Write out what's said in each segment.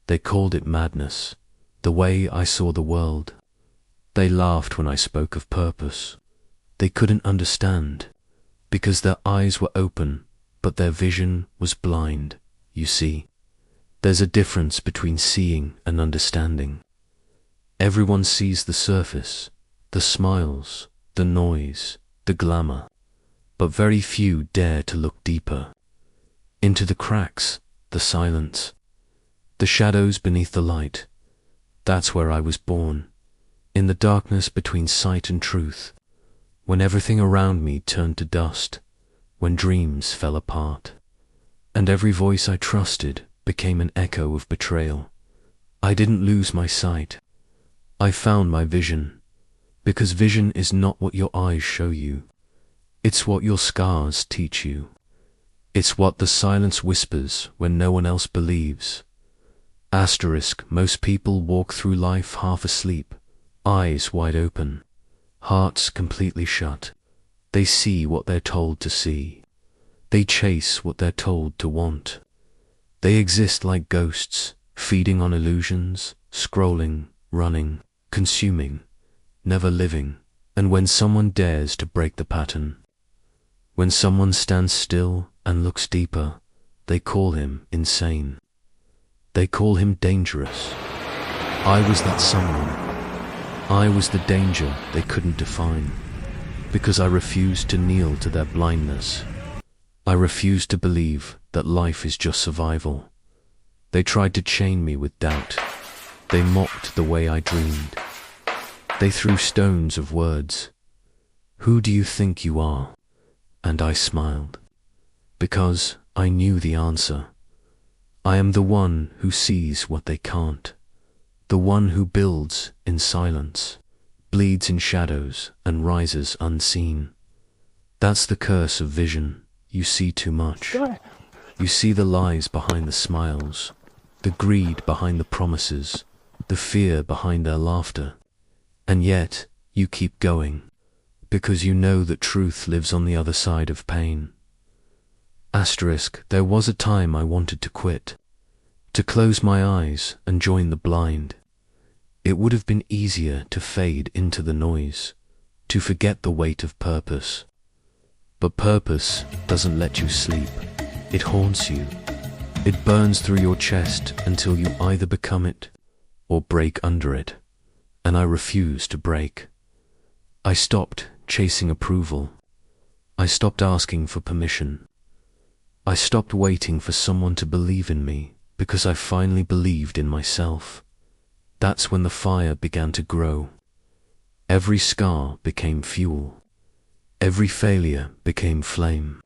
They called it madness, the way I saw the world. They laughed when I spoke of purpose. They couldn't understand, because their eyes were open, but their vision was blind. You see, there's a difference between seeing and understanding. Everyone sees the surface, the smiles, the noise, the glamour, but very few dare to look deeper, into the cracks, the silence, the shadows beneath the light. That's where I was born, in the darkness between sight and truth, when everything around me turned to dust, when dreams fell apart, and every voice I trusted became an echo of betrayal. I didn't lose my sight. I found my vision, because vision is not what your eyes show you. It's what your scars teach you. It's what the silence whispers when no one else believes. Most people walk through life half asleep, eyes wide open, hearts completely shut. They see what they're told to see. They chase what they're told to want. They exist like ghosts, feeding on illusions, scrolling, running, consuming, never living. And when someone dares to break the pattern, when someone stands still and looks deeper, they call him insane. They call him dangerous. I was that someone. I was the danger they couldn't define, because I refused to kneel to their blindness. I refused to believe that life is just survival. They tried to chain me with doubt. They mocked the way I dreamed. They threw stones of words. Who do you think you are? And I smiled, because I knew the answer. I am the one who sees what they can't, the one who builds in silence, bleeds in shadows, and rises unseen. That's the curse of vision. You see too much. You see the lies behind the smiles, the greed behind the promises, the fear behind their laughter. And yet, you keep going, because you know that truth lives on the other side of pain. There was a time I wanted to quit, to close my eyes and join the blind. It would have been easier to fade into the noise, to forget the weight of purpose. But purpose doesn't let you sleep. It haunts you. It burns through your chest until you either become it or break under it. And I refused to break. I stopped chasing approval. I stopped asking for permission. I stopped waiting for someone to believe in me, because I finally believed in myself. That's when the fire began to grow. Every scar became fuel. Every failure became flame.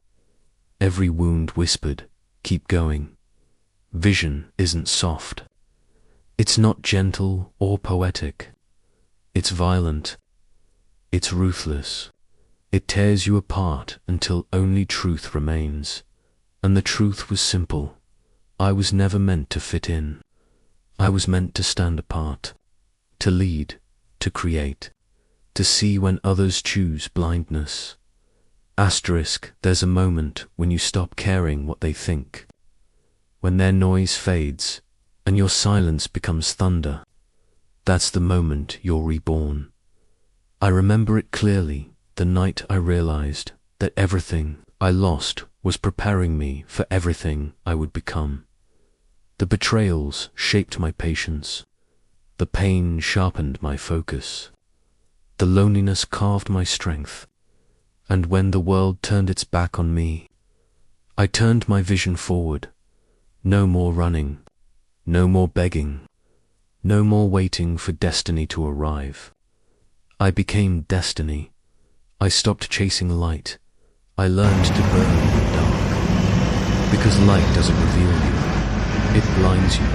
Every wound whispered, keep going. Vision isn't soft. It's not gentle or poetic. It's violent. It's ruthless. It tears you apart until only truth remains. And the truth was simple. I was never meant to fit in. I was meant to stand apart, to lead, to create, to see when others choose blindness. There's a moment when you stop caring what they think, when their noise fades and your silence becomes thunder. That's the moment you're reborn. I remember it clearly, the night I realized that everything I lost was preparing me for everything I would become. The betrayals shaped my patience. The pain sharpened my focus. The loneliness carved my strength. And when the world turned its back on me, I turned my vision forward. No more running. No more begging. No more waiting for destiny to arrive. I became destiny. I stopped chasing light. I learned to burn in the dark. Because light doesn't reveal you. It blinds you.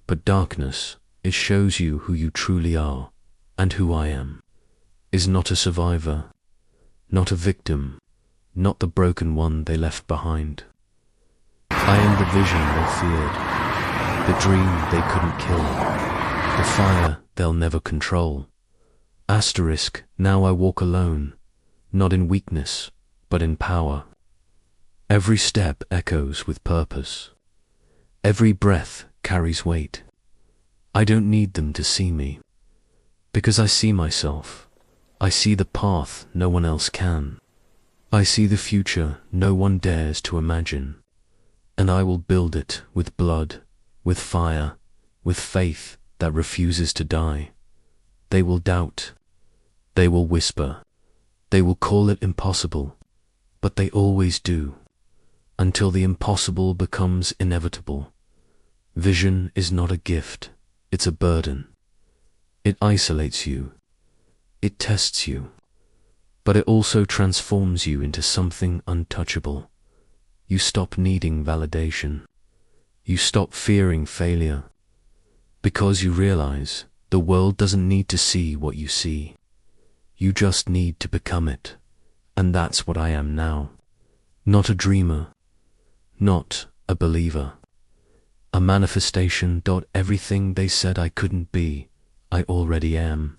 But darkness, it shows you who you truly are. And who I am is not a survivor, not a victim, not the broken one they left behind. I am the vision they feared, the dream they couldn't kill, the fire they'll never control. Now I walk alone, not in weakness, but in power. Every step echoes with purpose. Every breath carries weight. I don't need them to see me, because I see myself. I see the path no one else can. I see the future no one dares to imagine, and I will build it with blood, with fire, with faith that refuses to die. They will doubt, they will whisper, they will call it impossible, but they always do, until the impossible becomes inevitable. Vision is not a gift, it's a burden. It isolates you, it tests you, but it also transforms you into something untouchable. You stop needing validation. You stop fearing failure, because you realize the world doesn't need to see what you see. You just need to become it, and that's what I am now. Not a dreamer, not a believer, a manifestation. Everything they said I couldn't be, I already am.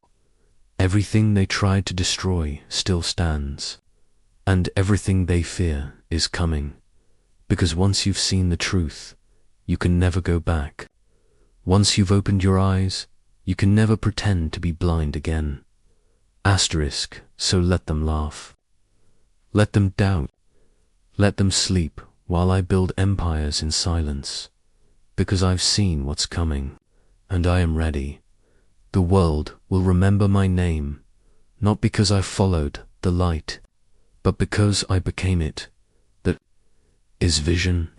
Everything they tried to destroy still stands, and everything they fear is coming, because once you've seen the truth, you can never go back. Once you've opened your eyes, you can never pretend to be blind again. Asterisk, so let them laugh. Let them doubt. Let them sleep while I build empires in silence, because I've seen what's coming, and I am ready. The world will remember my name, not because I followed the light, but because I became it. That is vision.